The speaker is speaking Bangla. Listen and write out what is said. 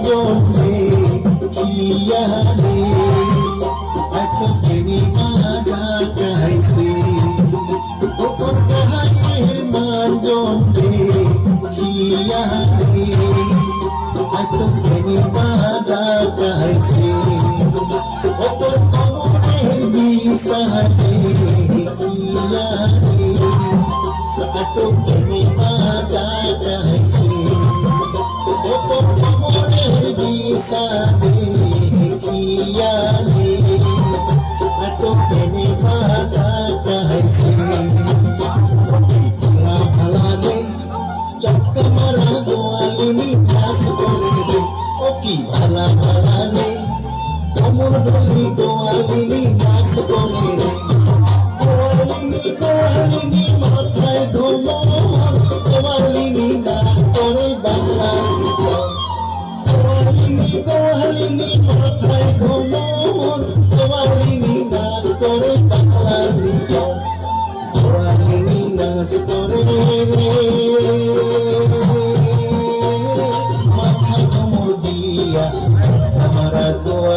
জন্যে কিয়া রে এত কেনি মাজা কাইছে ও তোর গায়ের মান জন্যে কিয়া রে এত কেনি মাজা কাইছে ও তোর কমরের বিষাদে কিয়া রে এত কেনি মাজা কাইছে ও তোর কমরের বিষাদে কিয়া রে এত কেনি মাজা কাইছে ভালা ভালা রে চক্কর মারা গোয়ালিনী চাষ করে রে ও কি ভালা ভালা রে কোমর ডলি